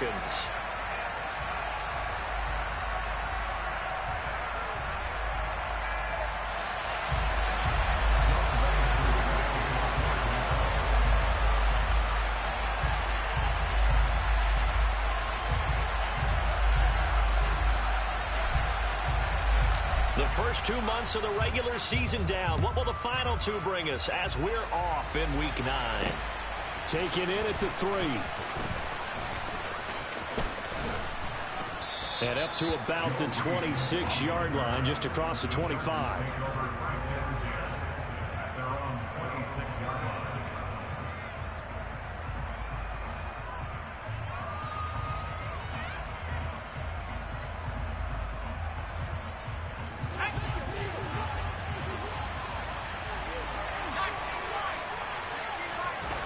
Falcons. The first 2 months of the regular season down. What will the final 2 bring us as we're off in Week 9? Taken in at the 3. And up to about the 26-yard line, just across the 25.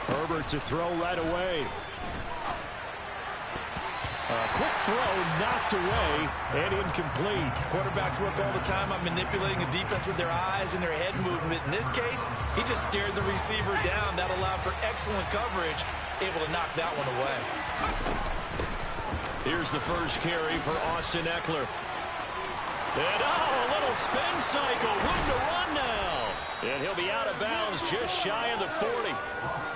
Herbert to throw right away. A quick throw knocked away and incomplete. Quarterbacks work all the time on manipulating a defense with their eyes and their head movement. In this case, he just stared the receiver down. That allowed for excellent coverage, able to knock that one away. Here's the first carry for Austin Eckler. And a little spin cycle. Room to run now. And he'll be out of bounds just shy of the 40.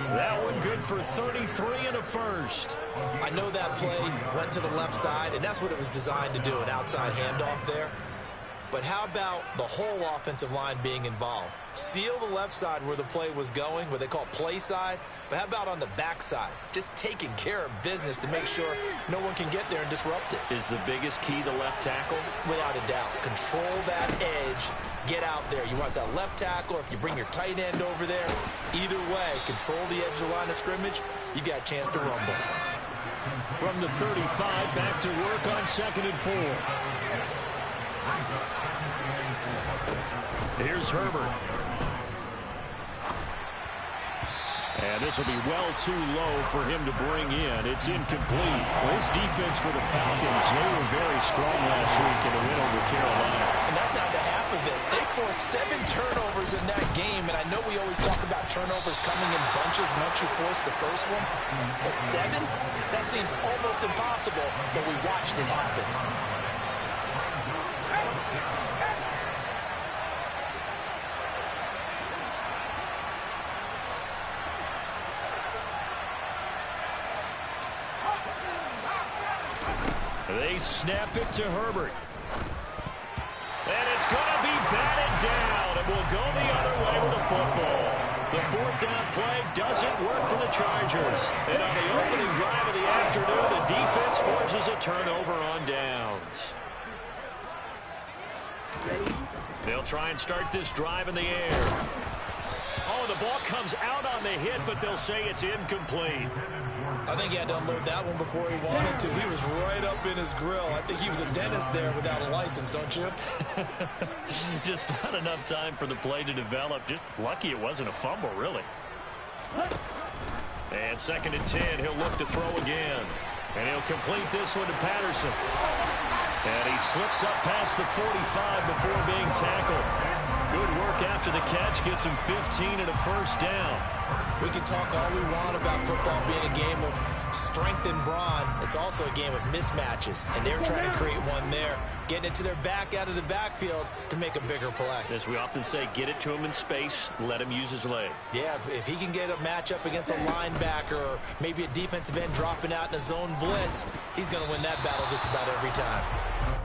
That one good for 33 and a first. I know that play went to the left side, and that's what it was designed to do, an outside handoff there. But how about the whole offensive line being involved? Seal the left side where the play was going, what they call play side. But how about on the back side? Just taking care of business to make sure no one can get there and disrupt it. Is the biggest key the left tackle? Without a doubt. Control that edge. Get out there. You want that left tackle. If you bring your tight end over there, either way, control the edge of the line of scrimmage, you got a chance to rumble. From the 35, back to work on 2nd and 4. Here's Herbert. And this will be well too low for him to bring in. It's incomplete. Well, this defense for the Falcons, they were very strong last week in the win over Carolina. And that's not the half of it. They forced 7 turnovers in that game, and I know we always talk about turnovers coming in bunches once you force the first one. But 7? That seems almost impossible, but we watched it happen. They snap it to Herbert. And it's going to be batted down. It will go the other way with the football. The 4th down play doesn't work for the Chargers. And on the opening drive of the afternoon, the defense forces a turnover on downs. They'll try and start this drive in the air. Oh, the ball comes out on the hit, but they'll say it's incomplete. I think he had to unload that one before he wanted to. He was right up in his grill. I think he was a dentist there without a license, don't you? Just not enough time for the play to develop. Just lucky it wasn't a fumble, really. And 2nd and 10, he'll look to throw again. And he'll complete this one to Patterson. And he slips up past the 45 before being tackled. Good work after the catch, gets him 15 and a first down. We can talk all we want about football being a game of strength and brawn. It's also a game of mismatches, and they're trying to create one there, getting it to their back out of the backfield to make a bigger play. As we often say, get it to him in space, let him use his leg. Yeah, if he can get a matchup against a linebacker or maybe a defensive end dropping out in a zone blitz, he's going to win that battle just about every time.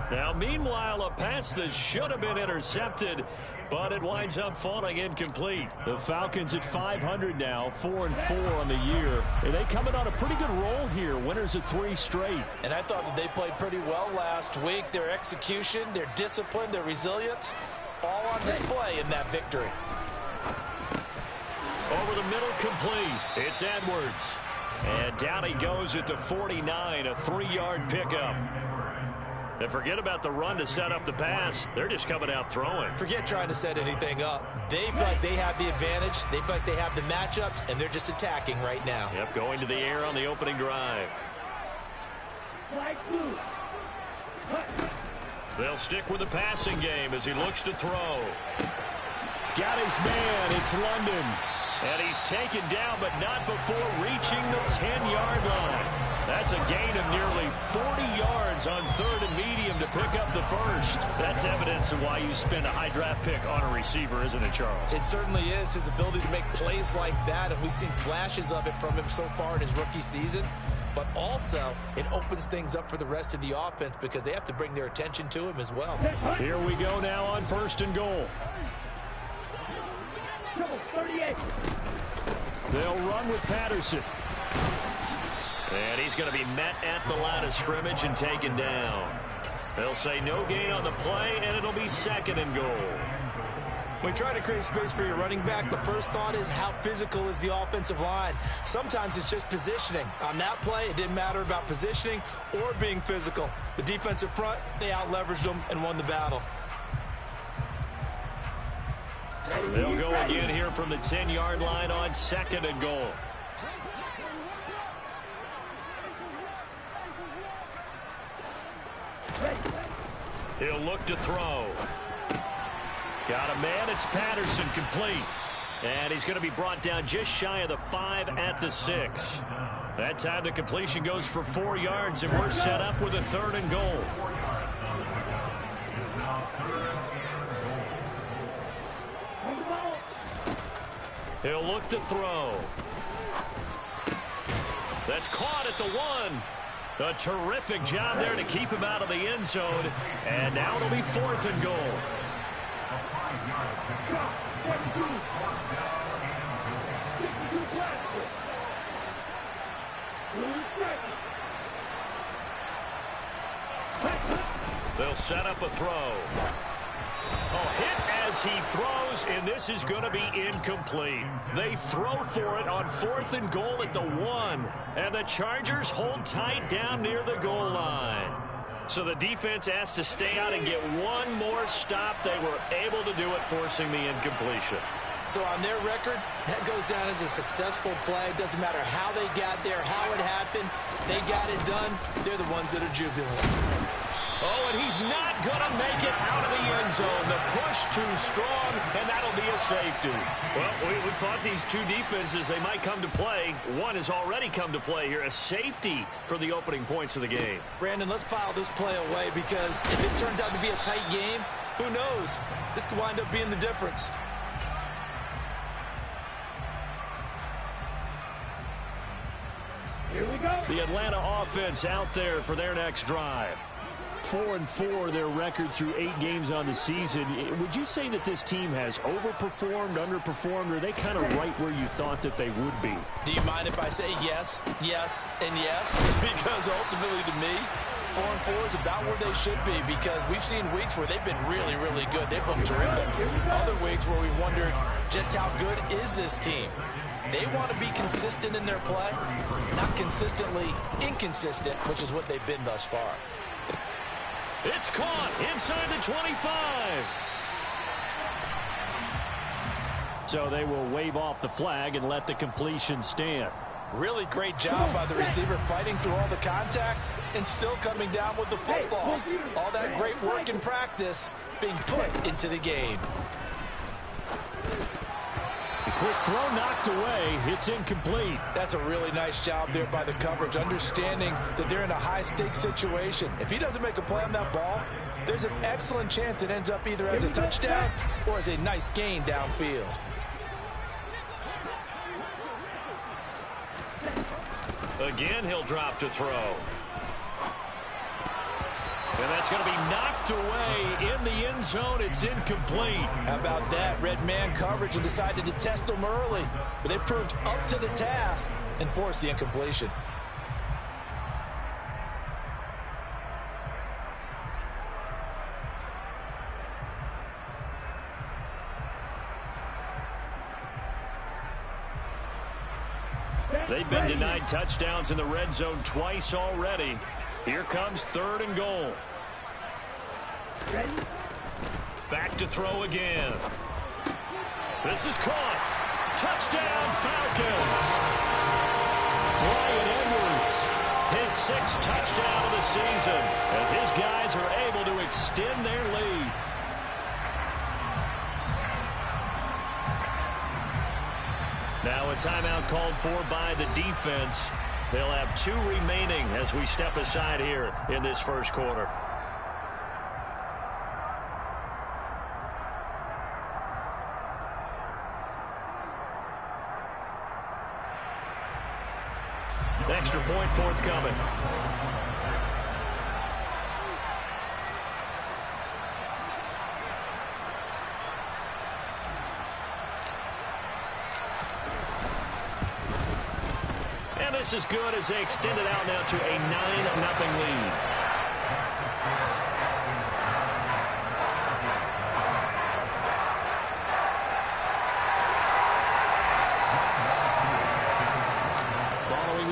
Now, meanwhile, a pass that should have been intercepted, but it winds up falling incomplete. The Falcons at 500 now, 4-4 on the year. And they coming on a pretty good roll here, winners of 3 straight. And I thought that they played pretty well last week. Their execution, their discipline, their resilience, all on display in that victory. Over the middle, complete. It's Edwards. And down he goes at the 49, a 3-yard pickup. And forget about the run to set up the pass. They're just coming out throwing. Forget trying to set anything up. They feel like they have the advantage. They feel like they have the matchups, and they're just attacking right now. Yep, going to the air on the opening drive. They'll stick with the passing game as he looks to throw. Got his man. It's London. And he's taken down, but not before reaching the 10-yard line. That's a gain of nearly 40 yards on 3rd and medium to pick up the first. That's evidence of why you spend a high draft pick on a receiver, isn't it, Charles? It certainly is. His ability to make plays like that, and we've seen flashes of it from him so far in his rookie season. But also, it opens things up for the rest of the offense because they have to bring their attention to him as well. Here we go now on 1st and goal. They'll run with Patterson. And he's going to be met at the line of scrimmage and taken down. They'll say no gain on the play, and it'll be 2nd and goal. When you try to create space for your running back, the first thought is how physical is the offensive line. Sometimes it's just positioning. On that play, it didn't matter about positioning or being physical. The defensive front, they out-leveraged them and won the battle. They'll go again here from the 10-yard line on 2nd and goal. He'll look to throw. Got a man. It's Patterson, complete. And he's going to be brought down just shy of the 5 at the 6. That time the completion goes for 4 yards, and we're set up with a 3rd and goal. He'll look to throw. That's caught at the 1. A terrific job there to keep him out of the end zone. And now it'll be 4th and goal. They'll set up a throw. Hit as he throws, and this is going to be incomplete. They throw for it on 4th and goal at the 1, and the Chargers hold tight down near the goal line. So the defense asked to stay out and get one more stop. They were able to do it, forcing the incompletion. So on their record, that goes down as a successful play. It doesn't matter how they got there, how it happened. They got it done. They're the ones that are jubilant. Oh, and he's not going to make it out of the end zone. The push too strong, and that'll be a safety. Well, we thought these two defenses, they might come to play. One has already come to play here, a safety for the opening points of the game. Brandon, let's file this play away because if it turns out to be a tight game, who knows? This could wind up being the difference. Here we go. The Atlanta offense out there for their next drive. 4-4, their record through 8 games on the season. Would you say that this team has overperformed, underperformed, or are they kind of right where you thought that they would be? Do you mind if I say yes, yes, and yes? Because ultimately to me, 4-4 is about where they should be because we've seen weeks where they've been really, really good. They've looked terrific. Other weeks where we wondered just how good is this team? They want to be consistent in their play, not consistently inconsistent, which is what they've been thus far. It's caught inside the 25. So they will wave off the flag and let the completion stand. Really great job by the receiver fighting through all the contact and still coming down with the football. All that great work in practice being put into the game. Quick throw knocked away. It's incomplete. That's a really nice job there by the coverage, understanding that they're in a high-stakes situation. If he doesn't make a play on that ball, there's an excellent chance it ends up either as a touchdown or as a nice gain downfield. Again, he'll drop to throw. And that's going to be knocked away in the end zone. It's incomplete. How about that? Red man coverage and decided to test them early. But they proved up to the task and forced the incompletion. They've been denied touchdowns in the red zone twice already. Here comes 3rd and goal. Back to throw again. This is caught. Touchdown, Falcons. Bryan Edwards, his 6th touchdown of the season as his guys are able to extend their lead. Now a timeout called for by the defense. They'll have 2 remaining as we step aside here in this first quarter. Extra point forthcoming. And this is good as they extend it out now to a 9-0 lead.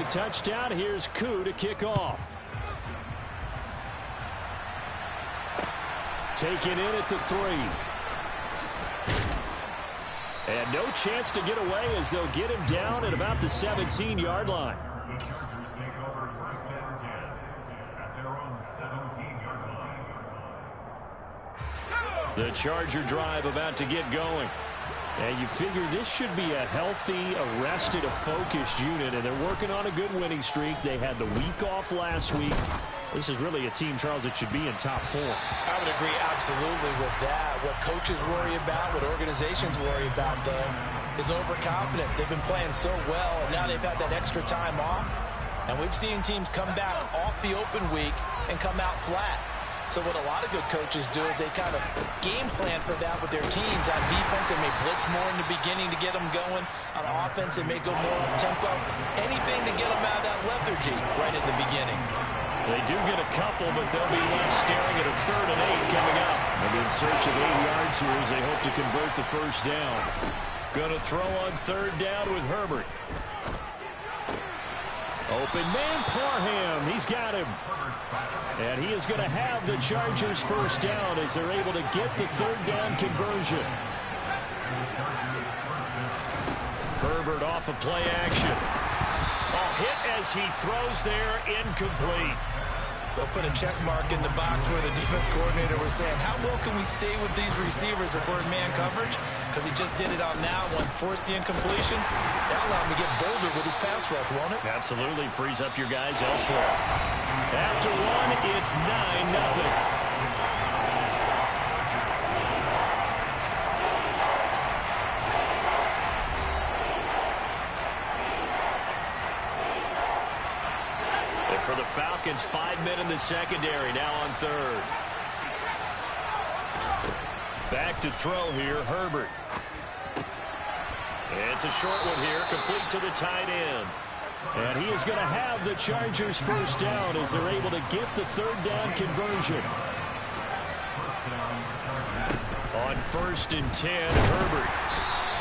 Touchdown. Here's Koo to kick off. Taken in at the 3. And no chance to get away as they'll get him down at about the 17-yard line. The Charger drive about to get going. And you figure this should be a healthy, arrested, a focused unit, and they're working on a good winning streak. They had the week off last week. This is really a team, Charles, that should be in top 4. I would agree absolutely with that. What coaches worry about, what organizations worry about, though, is overconfidence. They've been playing so well, and now they've had that extra time off. And we've seen teams come back off the open week and come out flat. So what a lot of good coaches do is they kind of game plan for that with their teams. On defense, they may blitz more in the beginning to get them going. On offense, they may go more up-tempo. Anything to get them out of that lethargy right at the beginning. They do get a couple, but they'll be left staring at a 3rd and 8 coming up. They'll be in search of 8 yards here as they hope to convert the first down. Going to throw on 3rd down with Herbert. Open man, Parham. He's got him. And he is going to have the Chargers first down as they're able to get the 3rd down conversion. Herbert off of play action. A hit as he throws there, incomplete. They'll put a check mark in the box where the defense coordinator was saying, how well can we stay with these receivers if we're in man coverage? Because he just did it on that one, forced the incompletion. That'll allow him to get bolder with his pass rush, won't it? Absolutely, frees up your guys elsewhere. After 1, it's 9-0. For the Falcons, 5 men in the secondary, now on 3rd. Back to throw here, Herbert. It's a short one here, complete to the tight end. And he is going to have the Chargers first down as they're able to get the 3rd down conversion. On 1st and 10, Herbert.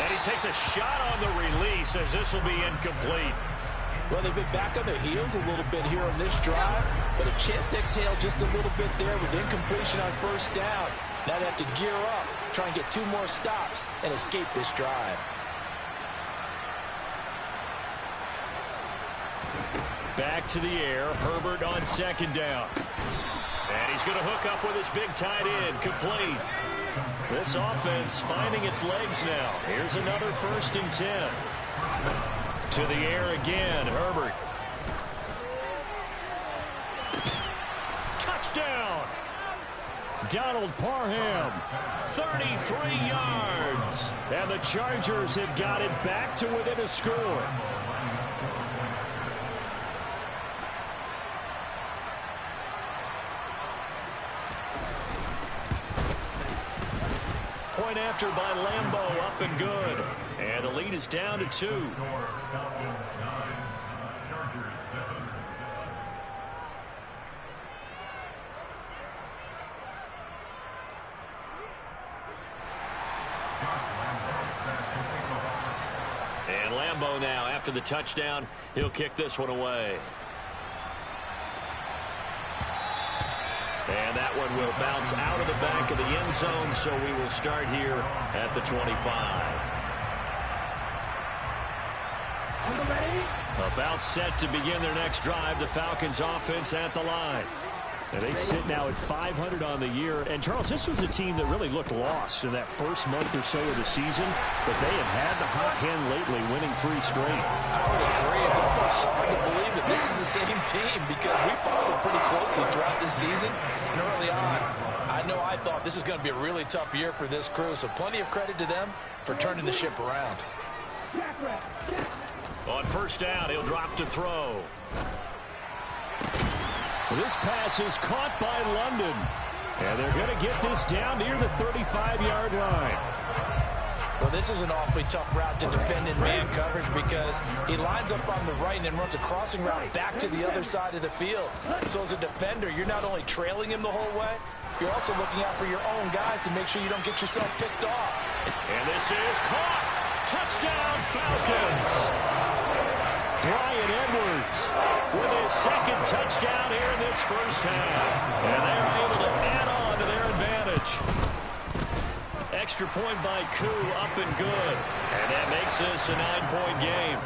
And he takes a shot on the release as this will be incomplete. Well, they've been back on their heels a little bit here on this drive, but a chance to exhale just a little bit there with incompletion on 1st down. Now they have to gear up, try and get 2 more stops and escape this drive. Back to the air, Herbert on 2nd down. And he's going to hook up with his big tight end, complete. This offense finding its legs now. Here's another 1st and 10. To the air again, Herbert. Touchdown! Donald Parham, 33 yards. And the Chargers have got it back to within a score. Point after by Lambeau, up and good. And the lead is down to 2. And Lambeau now, after the touchdown, he'll kick this one away. And that one will bounce out of the back of the end zone, so we will start here at the 25. About set to begin their next drive, the Falcons offense at the line. And they sit now at 500 on the year. And, Charles, this was a team that really looked lost in that first month or so of the season, but they have had the hot hand lately, winning 3 straight. I would agree. It's almost hard to believe that this is the same team because we followed pretty closely throughout this season. And early on, I know I thought this is going to be a really tough year for this crew, so plenty of credit to them for turning the ship around. On first down, he'll drop to throw. This pass is caught by London. And they're going to get this down near the 35-yard line. Well, this is an awfully tough route to defend in man coverage because he lines up on the right and then runs a crossing route back to the other side of the field. So as a defender, you're not only trailing him the whole way, you're also looking out for your own guys to make sure you don't get yourself picked off. And this is caught. Touchdown, Falcons. Bryan Edwards with his second touchdown here in this first half. And they're able to add on to their advantage. Extra point by Koo, up and good. And that makes this a 9-point game.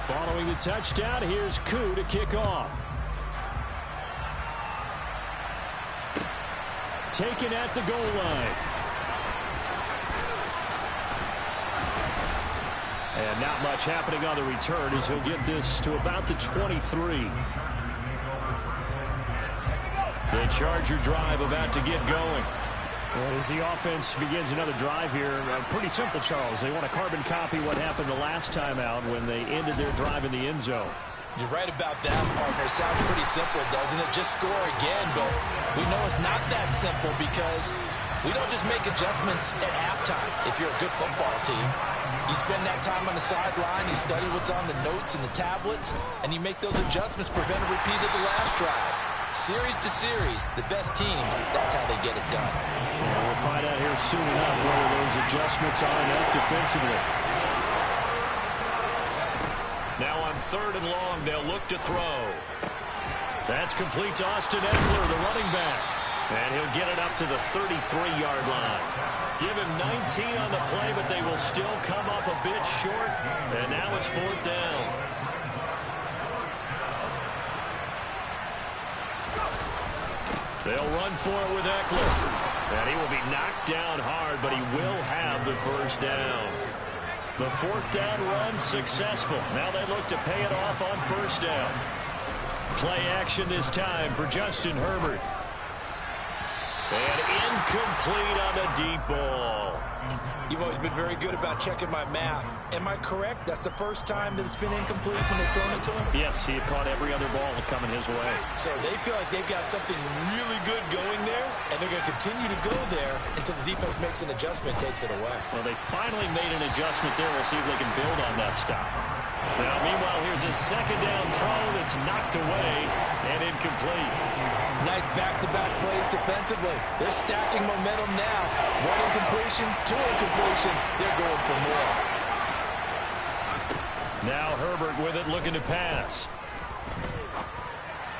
Following the touchdown, here's Koo to kick off. Taken at the goal line. And not much happening on the return as he'll get this to about the 23. The Charger drive about to get going. And as the offense begins another drive here, pretty simple, Charles. They want to carbon copy what happened the last time out when they ended their drive in the end zone. You're right about that, partner. Sounds pretty simple, doesn't it? Just score again, but we know it's not that simple because we don't just make adjustments at halftime if you're a good football team. You spend that time on the sideline, you study what's on the notes and the tablets, and you make those adjustments, prevent a repeat of the last drive. Series to series, the best teams, that's how they get it done. Well, we'll find out here soon enough whether those adjustments are enough defensively. Now on 3rd and long, they'll look to throw. That's complete to Austin Ekeler, the running back. And he'll get it up to the 33-yard line. Give him 19 on the play, but they will still come up a bit short. And now it's 4th down. They'll run for it with Ekeler. And he will be knocked down hard, but he will have the first down. The 4th down run successful. Now they look to pay it off on first down. Play action this time for Justin Herbert. And incomplete on the deep ball. You've always been very good about checking my math. Am I correct? That's the first time that it's been incomplete when they've thrown it to him? Yes, he had caught every other ball coming his way. So they feel like they've got something really good going there, and they're going to continue to go there until the defense makes an adjustment and takes it away. Well, they finally made an adjustment there. We'll see if they can build on that stop. Now, meanwhile, here's a second down throw that's knocked away and incomplete. Nice back-to-back plays defensively. They're stacking momentum now. 1 incompletion, 2 incompletion. They're going for more. Now Herbert with it, looking to pass.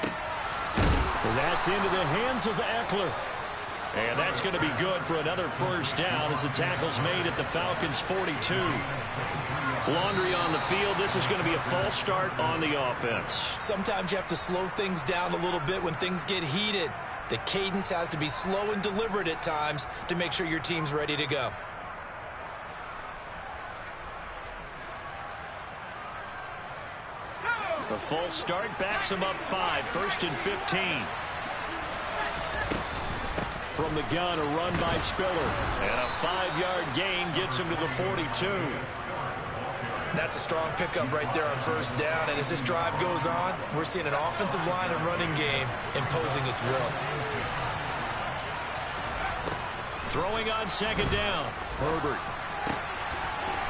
And that's into the hands of Ekeler. And that's going to be good for another first down as the tackle's made at the Falcons' 42. Laundry on the field. This is going to be a false start on the offense. Sometimes you have to slow things down a little bit when things get heated. The cadence has to be slow and deliberate at times to make sure your team's ready to go. The false start backs him up 5. 1st and 15. From the gun, a run by Spiller. And a 5-yard gain gets him to the 42. That's a strong pickup right there on first down. And as this drive goes on, we're seeing an offensive line and running game imposing its will. Throwing on second down. Herbert.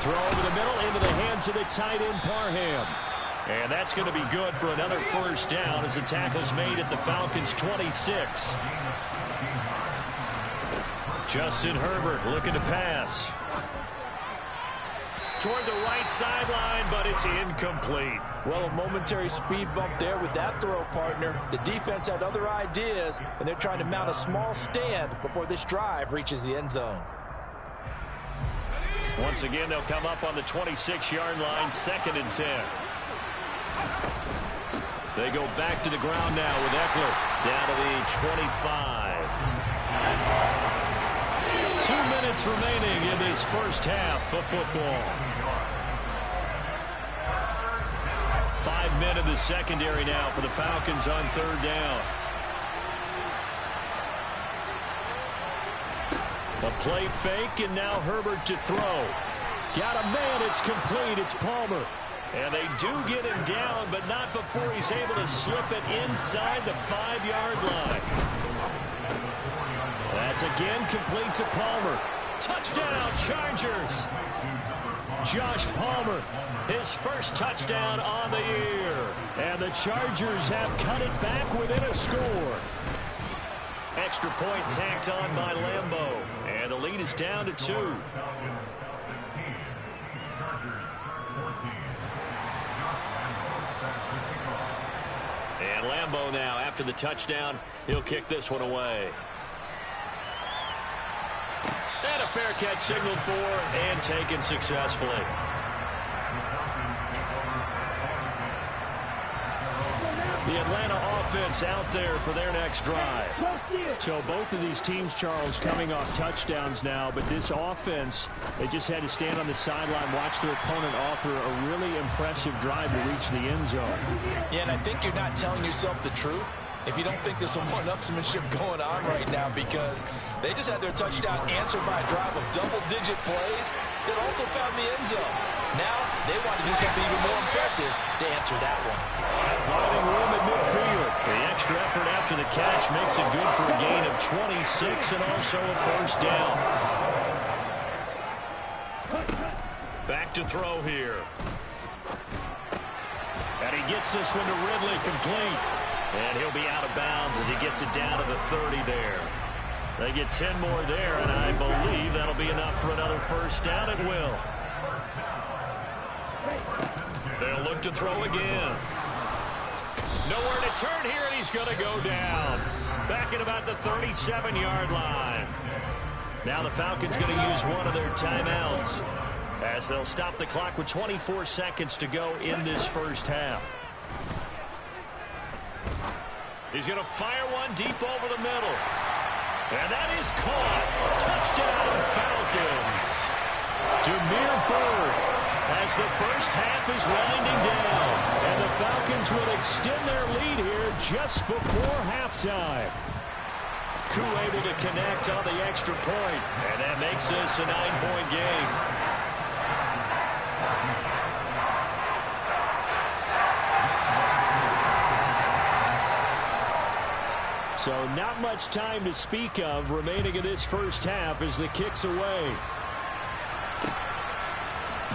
Throw over the middle into the hands of the tight end, Parham. And that's going to be good for another first down as the tackle's made at the Falcons' 26. Justin Herbert looking to pass. Toward the right sideline, but it's incomplete. Well, a momentary speed bump there with that throw, partner. The defense had other ideas, and they're trying to mount a small stand before this drive reaches the end zone. Once again, they'll come up on the 26-yard line, 2nd and 10. They go back to the ground now with Eckler down to the 25. 2 minutes remaining in this first half of football. 5 men in the secondary now for the Falcons on third down. A play fake, and now Herbert to throw. Got a man, it's complete, it's Palmer. And they do get him down, but not before he's able to slip it inside the 5-yard line. That's again complete to Palmer. Touchdown, Chargers. Josh Palmer, his first touchdown on the year. And the Chargers have cut it back within a score. Extra point tacked on by Lambeau. And the lead is down to 2. And Lambeau now, after the touchdown, he'll kick this one away. And a fair catch signaled for and taken successfully. The Atlanta offense out there for their next drive. So both of these teams, Charles, coming off touchdowns now, but this offense, they just had to stand on the sideline, watch their opponent author a really impressive drive to reach the end zone. Yeah, and I think you're not telling yourself the truth if you don't think there's some one-upsmanship going on right now, because they just had their touchdown answered by a drive of double-digit plays that also found the end zone. Now they want to do something even more impressive to answer that one. Finding room at midfield. The extra effort after the catch makes it good for a gain of 26 and also a first down. Back to throw here. And he gets this one to Ridley, complete. And he'll be out of bounds as he gets it down to the 30 there. They get 10 more there, and I believe that'll be enough for another first down. It will. They'll look to throw again. Nowhere to turn here, and he's going to go down. Back at about the 37-yard line. Now the Falcons going to use one of their timeouts as they'll stop the clock with 24 seconds to go in this first half. He's going to fire one deep over the middle. And that is caught. Touchdown, Falcons. Damiere Byrd as the first half is winding down. And the Falcons will extend their lead here just before halftime. Koo able to connect on the extra point. And that makes this a 9-point game. So not much time to speak of remaining in this first half as the kick's away.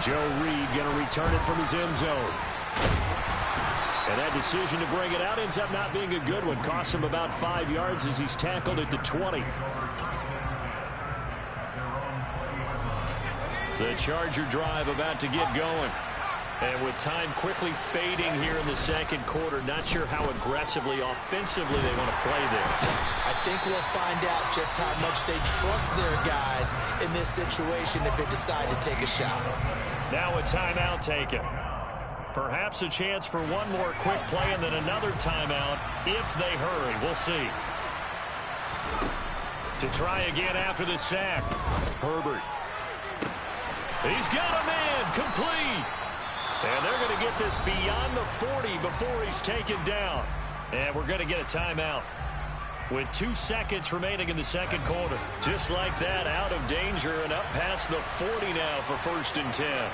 Joe Reed going to return it from his end zone. And that decision to bring it out ends up not being a good one. Costs him about 5 yards as he's tackled at the 20. The Charger drive about to get going. And with time quickly fading here in the second quarter, not sure how aggressively, offensively they want to play this. I think we'll find out just how much they trust their guys in this situation if they decide to take a shot. Now a timeout taken. Perhaps a chance for one more quick play and then another timeout if they hurry. We'll see. To try again after the sack. Herbert. He's got a man, complete. And they're going to get this beyond the 40 before he's taken down. And we're going to get a timeout with 2 seconds remaining in the second quarter. Just like that, out of danger and up past the 40 now for 1st and 10.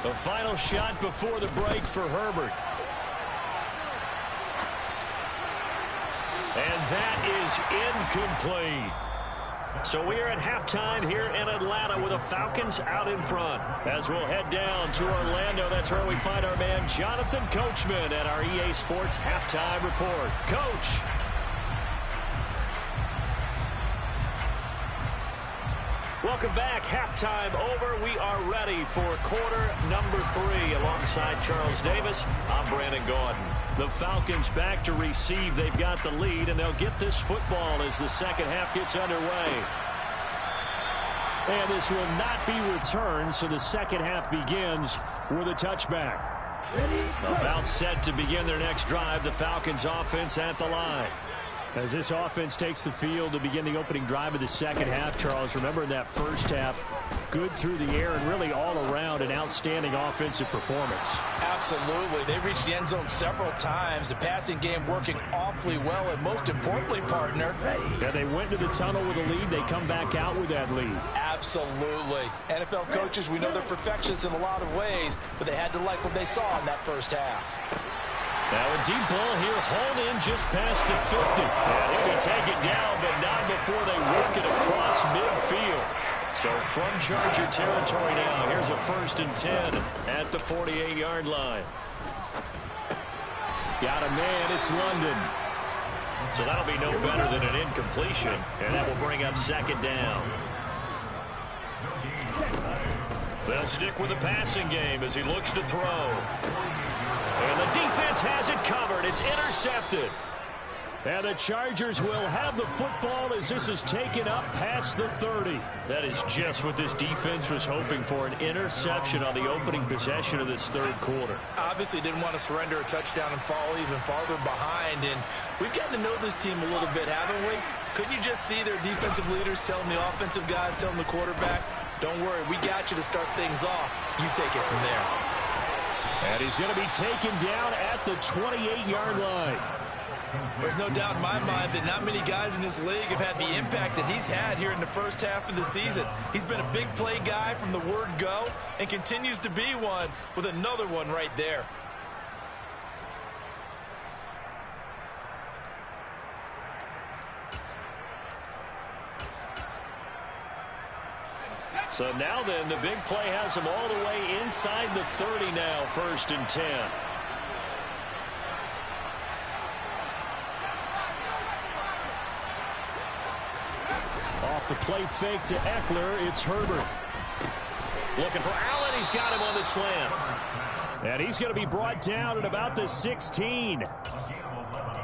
The final shot before the break for Herbert. And that is incomplete. So we are at halftime here in Atlanta with the Falcons out in front. As we'll head down to Orlando, that's where we find our man Jonathan Coachman at our EA Sports Halftime Report. Coach. Welcome back. Halftime over. We are ready for quarter number 3. Alongside Charles Davis, I'm Brandon Gaudin. The Falcons back to receive. They've got the lead, and they'll get this football as the second half gets underway. And this will not be returned, so the second half begins with a touchback. About set to begin their next drive, the Falcons offense at the line. As this offense takes the field to begin the opening drive of the second half, Charles, remember in that first half, good through the air and really all around an outstanding offensive performance. Absolutely. They reached the end zone several times. The passing game working awfully well, and most importantly, partner. Yeah, they went to the tunnel with a lead. They come back out with that lead. Absolutely. NFL coaches, we know they're perfectionists in a lot of ways, but they had to like what they saw in that first half. Now a deep ball here, hauled in just past the 50. And he'll be taken down, but not before they work it across midfield. So from Charger territory now, here's a 1st and 10 at the 48-yard line. Got a man, it's London. So that'll be no better than an incompletion, and that will bring up 2nd down. They'll stick with the passing game as he looks to throw. And the defense has it covered. It's intercepted. And the Chargers will have the football as this is taken up past the 30. That is just what this defense was hoping for, an interception on the opening possession of this third quarter. Obviously didn't want to surrender a touchdown and fall even farther behind. And we've gotten to know this team a little bit, haven't we? Couldn't you just see their defensive leaders telling the offensive guys, telling the quarterback, don't worry, we got you to start things off. You take it from there. And he's going to be taken down at the 28-yard line. There's no doubt in my mind that not many guys in this league have had the impact that he's had here in the first half of the season. He's been a big play guy from the word go and continues to be one with another one right there. So now then, the big play has him all the way inside the 30 now, 1st and 10. Off the play fake to Eckler, it's Herbert. Looking for Allen, he's got him on the slam. And he's going to be brought down at about the 16.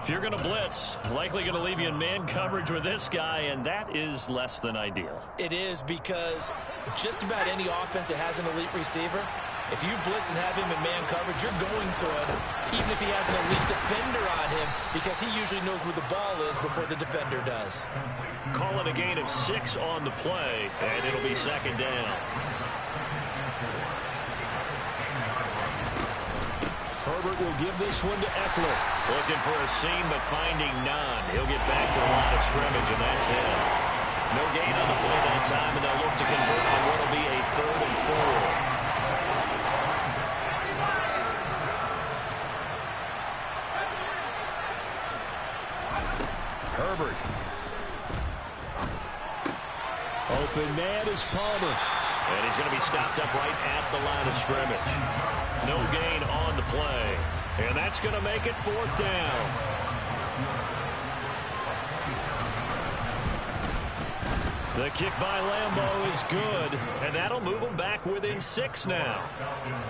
If you're going to blitz, likely going to leave you in man coverage with this guy, and that is less than ideal. It is, because just about any offense that has an elite receiver, if you blitz and have him in man coverage, you're going to him, even if he has an elite defender on him, because he usually knows where the ball is before the defender does. Call it a gain of 6 on the play, and it'll be 2nd down. Herbert will give this one to Eckler. Looking for a seam, but finding none. He'll get back to the line of scrimmage, and that's it. No gain on the play that time, and they'll look to convert on what will be a 3rd and 4. Herbert. Open man is Palmer. And he's going to be stopped up right at the line of scrimmage. No gain on the play. And that's going to make it 4th down. The kick by Lambeau is good, and that'll move them back within 6 now.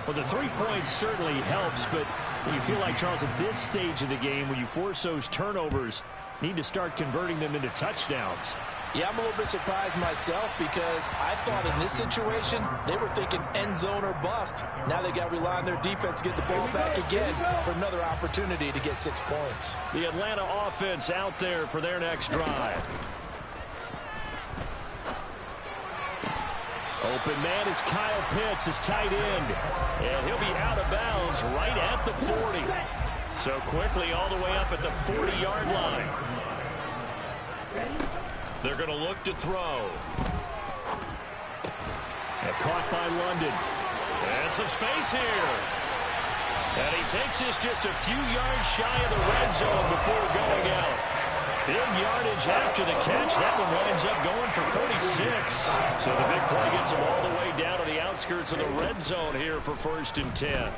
Well, the 3 points certainly helps, but you feel like, Charles, at this stage of the game, when you force those turnovers, need to start converting them into touchdowns. Yeah, I'm a little bit surprised myself, because I thought in this situation, they were thinking end zone or bust. Now they got to rely on their defense to get the ball back again for another opportunity to get 6 points. The Atlanta offense out there for their next drive. Open man is Kyle Pitts, his tight end. And he'll be out of bounds right at the 40. So quickly all the way up at the 40-yard line. They're going to look to throw. And caught by London. And some space here. And he takes this just a few yards shy of the red zone before going out. Big yardage after the catch. That one winds up going for 36. So the big play gets him all the way down to the outskirts of the red zone here for 1st and 10.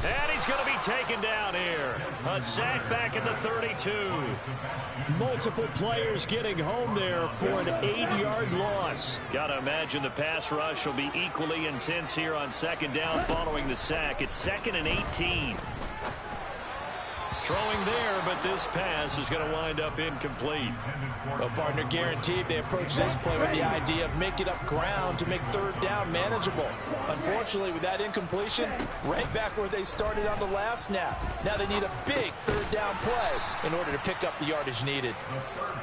And he's going to be taken down here A sack back at the 32. Multiple players getting home there for an 8-yard loss. Got to imagine the pass rush will be equally intense here on second down following the sack. It's 2nd and 18. Throwing there, but this pass is going to wind up incomplete. Well, partner, guaranteed they approach this play with the idea of making up ground to make third down manageable. Unfortunately, with that incompletion, right back where they started on the last snap. Now they need a big third down play in order to pick up the yardage needed.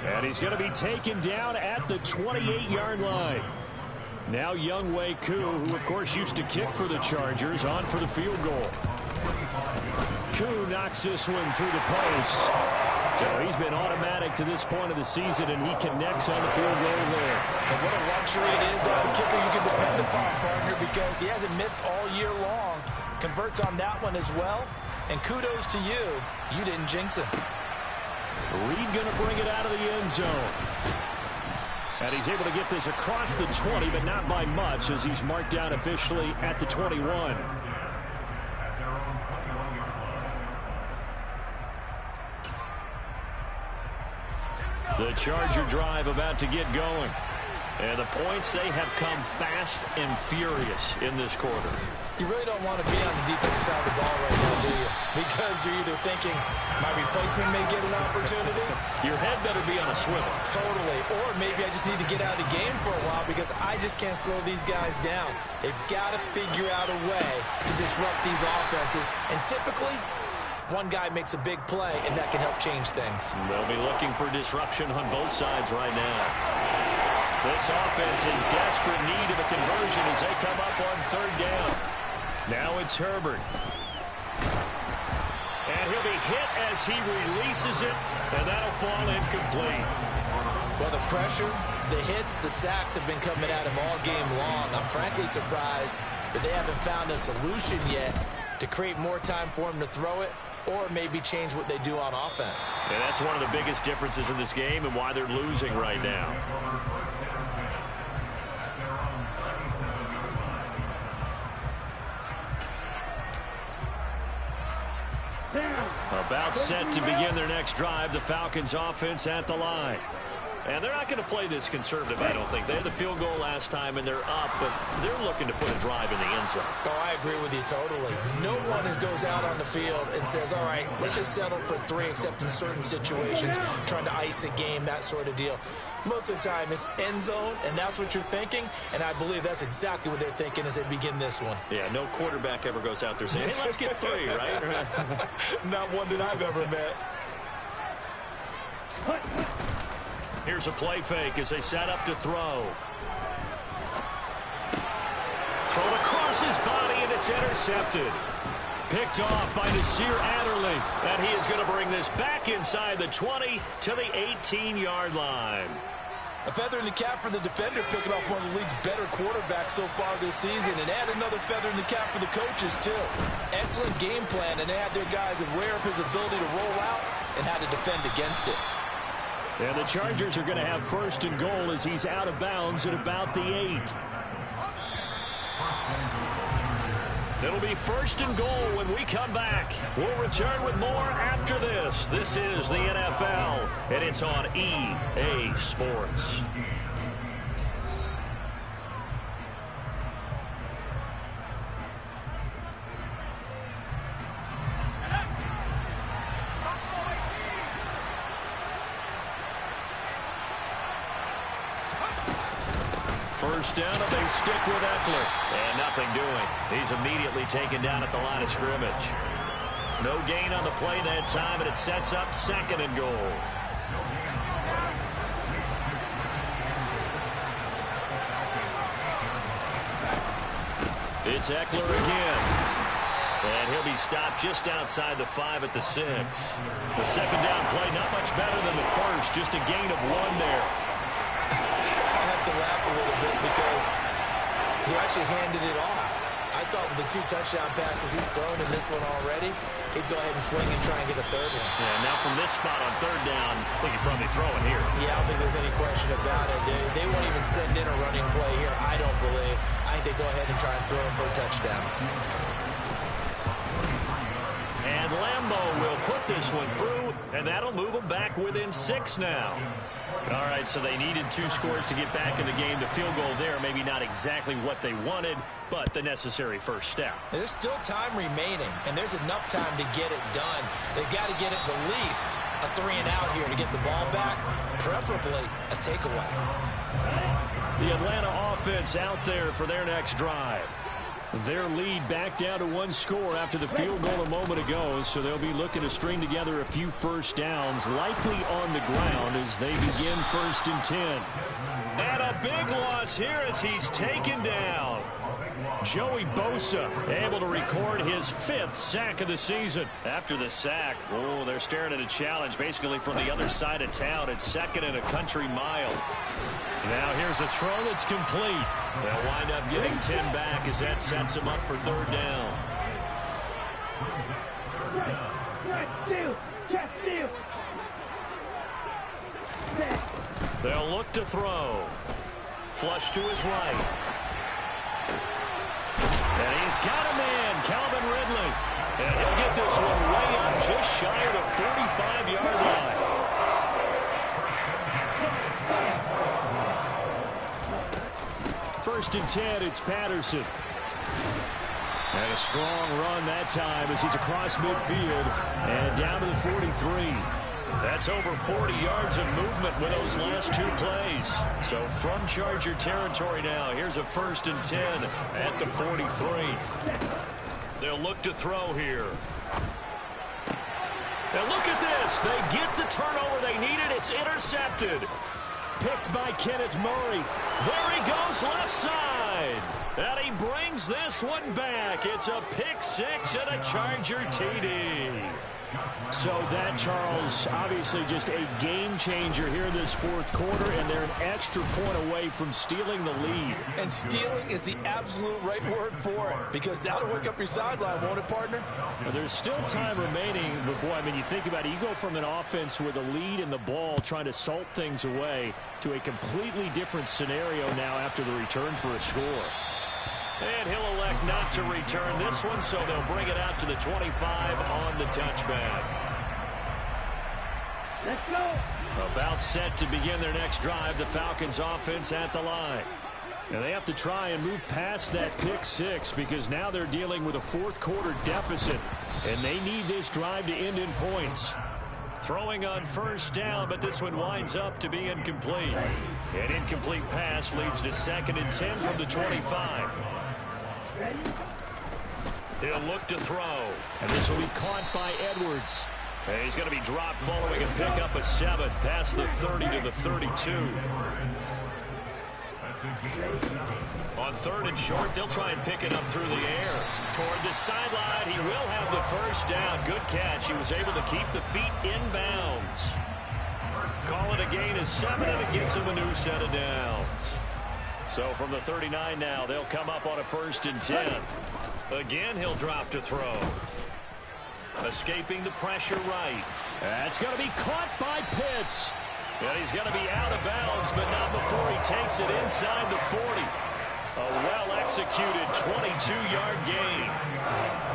And he's going to be taken down at the 28-yard line. Now Younghoe Koo, who of course used to kick for the Chargers, on for the field goal. Koo knocks this one through the post. So he's been automatic to this point of the season, and he connects on the field goal there. And what a luxury it is to have a kicker you can depend upon, partner, because he hasn't missed all year long. Converts on that one as well. And kudos to you. You didn't jinx him. Reed going to bring it out of the end zone. And he's able to get this across the 20, but not by much, as he's marked down officially at the 21. The Charger drive about to get going. And the points, they have come fast and furious in this quarter. You really don't want to be on the defensive side of the ball right now, do you? Because you're either thinking, my replacement may get an opportunity. Your head better be on a swivel. Totally. Or maybe I just need to get out of the game for a while because I just can't slow these guys down. They've got to figure out a way to disrupt these offenses. And typically, one guy makes a big play, and that can help change things. They'll be looking for disruption on both sides right now. This offense in desperate need of a conversion as they come up on third down. Now it's Herbert. And he'll be hit as he releases it, and that'll fall incomplete. Well, the pressure, the hits, the sacks have been coming at him all game long. I'm frankly surprised that they haven't found a solution yet to create more time for him to throw it, or maybe change what they do on offense. And that's one of the biggest differences in this game and why they're losing right now. About set to begin their next drive, the Falcons offense at the line. And they're not going to play this conservative, I don't think. They had the field goal last time, and they're up, but they're looking to put a drive in the end zone. Oh, I agree with you totally. No one goes out on the field and says, all right, let's just settle for 3, except in certain situations, trying to ice a game, that sort of deal. Most of the time, it's end zone, and that's what you're thinking, and I believe that's exactly what they're thinking as they begin this one. Yeah, no quarterback ever goes out there saying, hey, let's get 3, right? Not one that I've ever met. Here's a play fake as they set up to throw. Thrown across his body, and it's intercepted. Picked off by Nasir Adderley. And he is going to bring this back inside the 20 to the 18-yard line. A feather in the cap for the defender, picking off one of the league's better quarterbacks so far this season, and add another feather in the cap for the coaches, too. Excellent game plan, and they had their guys aware of his ability to roll out and how to defend against it. And the Chargers are going to have first and goal as he's out of bounds at about the 8. It'll be first and goal when we come back. We'll return with more after this. This is the NFL, and it's on EA Sports. First down, and they stick with Eckler. And nothing doing. He's immediately taken down at the line of scrimmage. No gain on the play that time, and it sets up second and goal. It's Eckler again. And he'll be stopped just outside the 5 at the 6. The second down play, not much better than the first. Just a gain of 1 there. I have to laugh a little bit because he actually handed it off. I thought with the 2 touchdown passes he's thrown in this one already, he'd go ahead and fling and try and get a third one. Yeah, now from this spot on third down, I think he'd probably throw it here. Yeah, I don't think there's any question about it. They won't even send in a running play here, I don't believe. I think they go ahead and try and throw it for a touchdown. And Lambo will put this one through, and that'll move them back within 6 now. All right, so they needed 2 scores to get back in the game. The field goal there, maybe not exactly what they wanted, but the necessary first step. There's still time remaining, and there's enough time to get it done. They've got to get at the least a 3-and-out here to get the ball back, preferably a takeaway. The Atlanta offense out there for their next drive. Their lead back down to 1 score after the field goal a moment ago, so they'll be looking to string together a few first downs, likely on the ground as they begin 1st and 10. And a big loss here as he's taken down. Joey Bosa able to record his 5th sack of the season. After the sack, oh, they're staring at a challenge basically from the other side of town. It's 2nd and a country mile. Now here's a throw that's complete. They'll wind up getting 10 back as that sets them up for 3rd down. They'll look to throw. Flush to his right. And he's got a man, Calvin Ridley. And he'll get this one way up just shy of the 45-yard line. First and 10, it's Patterson. And a strong run that time as he's across midfield and down to the 43. That's over 40 yards of movement with those last 2 plays. So from Charger territory now, here's a 1st and 10 at the 43. They'll look to throw here. And look at this. They get the turnover they needed. It's intercepted. Picked by Kenneth Murray. There he goes left side. And he brings this one back. It's a pick 6 and a Charger TD. So that, Charles, obviously just a game changer here in this 4th quarter, and they're an extra point away from stealing the lead. And stealing is the absolute right word for it, because that'll wake up your sideline, won't it, partner? Well, there's still time remaining, but boy, I mean, you think about it, you go from an offense with a lead in the ball trying to salt things away to a completely different scenario now after the return for a score. And he'll elect not to return this one, so they'll bring it out to the 25 on the touchback. Let's go. About set to begin their next drive, the Falcons offense at the line. And they have to try and move past that pick 6 because now they're dealing with a 4th quarter deficit, and they need this drive to end in points. Throwing on 1st down, but this one winds up to be incomplete. An incomplete pass leads to 2nd and 10 from the 25. He'll look to throw. And this will be caught by Edwards. And he's going to be dropped following a pickup of 7 past the 30 to the 32. On 3rd and short, they'll try and pick it up through the air. Toward the sideline, he will have the 1st down. Good catch. He was able to keep the feet inbounds. Call it a gain of 7, and it gets him a new set of downs. So from the 39 now, they'll come up on a 1st and 10. Again, he'll drop to throw. Escaping the pressure right. That's going to be caught by Pitts. And he's going to be out of bounds, but not before he takes it inside the 40. A well-executed 22-yard gain.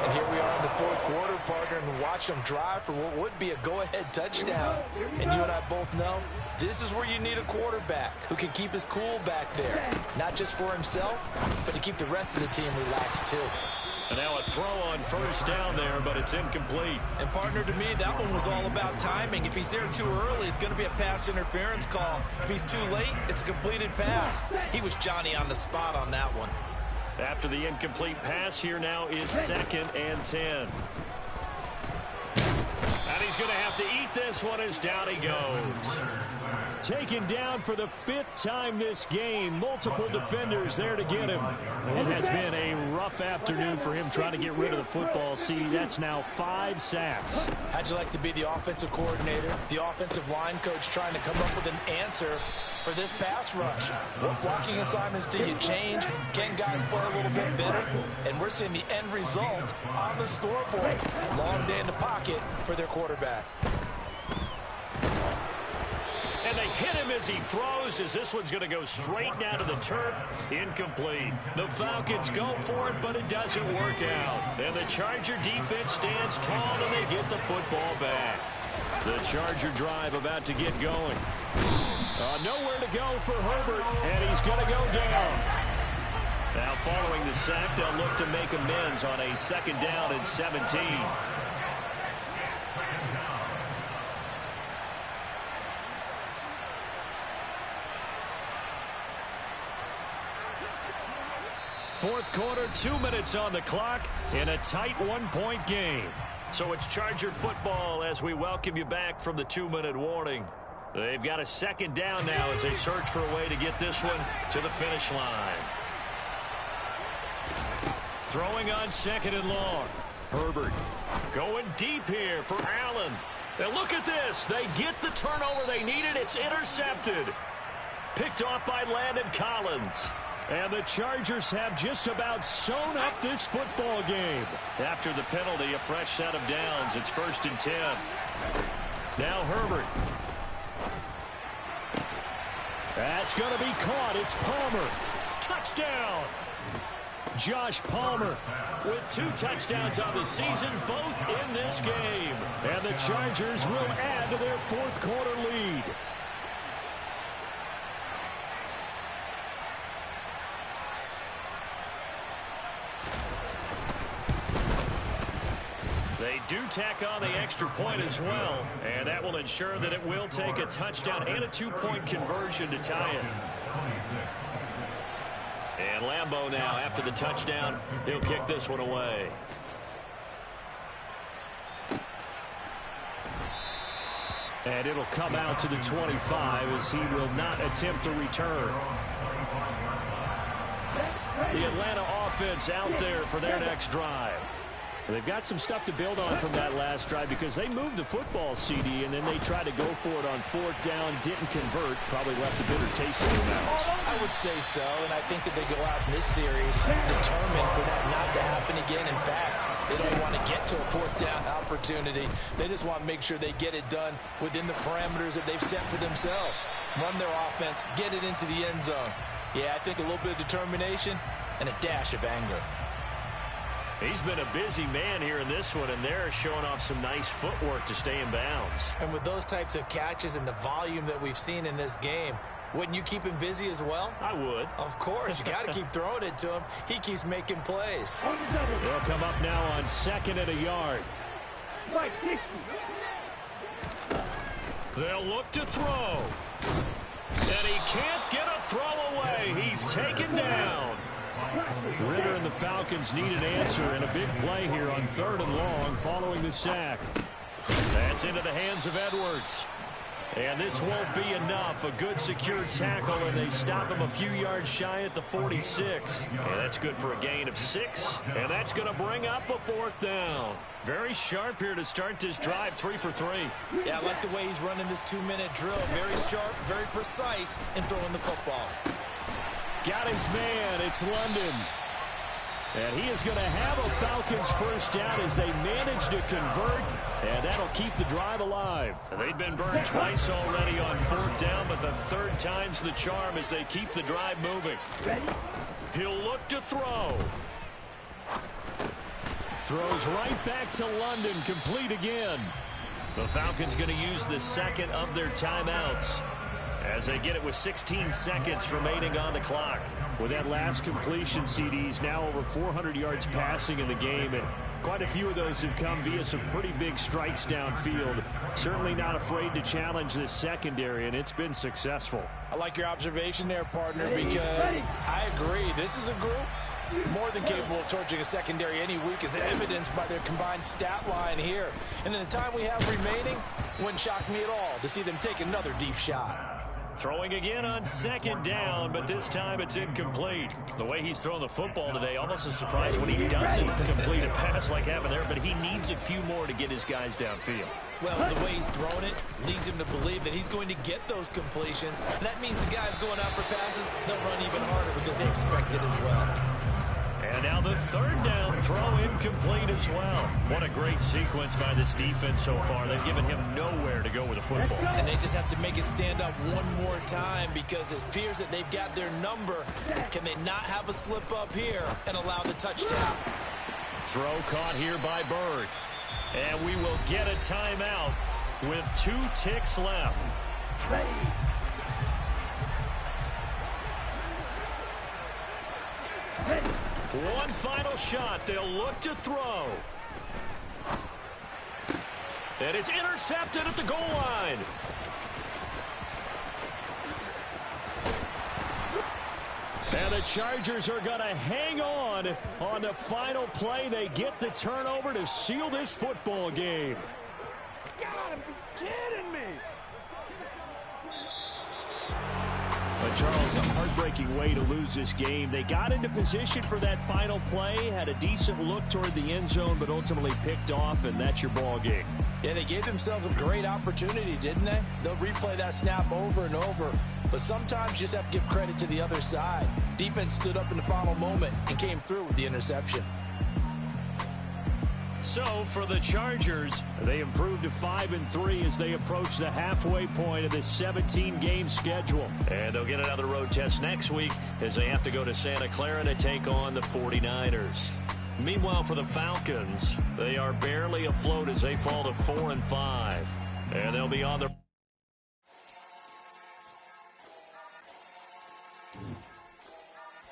And here we are in the 4th quarter, partner, and watch them drive for what would be a go-ahead touchdown. And you and I both know this is where you need a quarterback who can keep his cool back there. Not just for himself, but to keep the rest of the team relaxed, too. And now a throw on 1st down there, but it's incomplete. And, partner, to me, that one was all about timing. If he's there too early, it's going to be a pass interference call. If he's too late, it's a completed pass. He was Johnny on the spot on that one. After the incomplete pass, here now is 2nd and 10. And he's going to have to eat this one as down he goes. Taken down for the 5th time this game. Multiple defenders there to get him. It has been a rough afternoon for him trying to get rid of the football. See, that's now 5 sacks. How'd you like to be the offensive coordinator, the offensive line coach trying to come up with an answer for this pass rush? What blocking assignments do you change? Can guys play a little bit better? And we're seeing the end result on the scoreboard. Long day in the pocket for their quarterback. And they hit him as he throws, as this one's going to go straight down to the turf. Incomplete. The Falcons go for it, but it doesn't work out. And the Charger defense stands tall, and they get the football back. The Charger drive about to get going. Nowhere to go for Herbert, and he's going to go down. Now, following the sack, they'll look to make amends on a 2nd down and 17. Fourth quarter, 2 minutes on the clock in a tight 1-point game. So it's Charger football as we welcome you back from the 2-minute warning. They've got a 2nd down now as they search for a way to get this one to the finish line. Throwing on 2nd and long. Herbert going deep here for Allen. And look at this. They get the turnover they needed. It's intercepted. Picked off by Landon Collins. And the Chargers have just about sewn up this football game. After the penalty, a fresh set of downs. It's 1st and 10. Now Herbert. That's going to be caught. It's Palmer. Touchdown. Josh Palmer with 2 touchdowns on the season, both in this game. And the Chargers will add to their 4th quarter lead. They do tack on the extra point as well, and that will ensure that it will take a touchdown and a 2-point conversion to tie it. And Lambeau now, after the touchdown, he'll kick this one away. And it'll come out to the 25 as he will not attempt a return. The Atlanta offense out there for their next drive. They've got some stuff to build on from that last drive because they moved the football, CD, and then they tried to go for it on 4th down, didn't convert, probably left a bitter taste in their mouths. I would say so, and I think that they go out in this series determined for that not to happen again. In fact, they don't want to get to a 4th down opportunity. They just want to make sure they get it done within the parameters that they've set for themselves. Run their offense, get it into the end zone. Yeah, I think a little bit of determination and a dash of anger. He's been a busy man here in this one, and they're showing off some nice footwork to stay in bounds. And with those types of catches and the volume that we've seen in this game, wouldn't you keep him busy as well? I would. Of course. You got to keep throwing it to him. He keeps making plays. They'll come up now on 2nd and a yard. They'll look to throw. And he can't get a throw away. He's taken down. Ridder and the Falcons need an answer, and a big play here on 3rd and long following the sack. That's into the hands of Edwards. And this won't be enough. A good secure tackle, and they stop him a few yards shy at the 46. And that's good for a gain of 6. And that's going to bring up a 4th down. Very sharp here to start this drive, 3 for 3. Yeah, I like the way he's running this 2-minute drill. Very sharp, very precise in throwing the football. Got his man. It's London. And he is going to have a Falcons 1st down as they manage to convert, and that'll keep the drive alive. They've been burned twice already on 4th down, but the 3rd time's the charm as they keep the drive moving. He'll look to throw. Throws right back to London, complete again. The Falcons going to use the 2nd of their timeouts as they get it with 16 seconds remaining on the clock. With that last completion, CD's now over 400 yards passing in the game, and quite a few of those have come via some pretty big strikes downfield. Certainly not afraid to challenge this secondary, and it's been successful. I like your observation there, partner, because I agree. This is a group more than capable of torching a secondary any week, as evidenced by their combined stat line here. And in the time we have remaining, wouldn't shock me at all to see them take another deep shot. Throwing again on 2nd down, but this time it's incomplete. The way he's throwing the football today, almost a surprise when he doesn't complete a pass like happened there, but he needs a few more to get his guys downfield. Well, the way he's throwing it leads him to believe that he's going to get those completions. And that means the guys going out for passes, they'll run even harder because they expect it as well. And now the 3rd down throw in incomplete as well. What a great sequence by this defense so far. They've given him nowhere to go with the football. And they just have to make it stand up one more time because it appears that they've got their number. Can they not have a slip up here and allow the touchdown? Throw caught here by Bird. And we will get a timeout with 2 ticks left. One final shot. They'll look to throw. And it's intercepted at the goal line. And the Chargers are going to hang on the final play. They get the turnover to seal this football game. Gotta be kidding me. But Charles, a heartbreaking way to lose this game. They got into position for that final play, had a decent look toward the end zone, but ultimately picked off, and that's your ball game. Yeah, they gave themselves a great opportunity, didn't they? They'll replay that snap over and over. But sometimes you just have to give credit to the other side. Defense stood up in the final moment and came through with the interception. So for the Chargers, they improved to 5-3 as they approach the halfway point of this 17-game schedule. And they'll get another road test next week as they have to go to Santa Clara to take on the 49ers. Meanwhile, for the Falcons, they are barely afloat as they fall to 4-5. And they'll be on the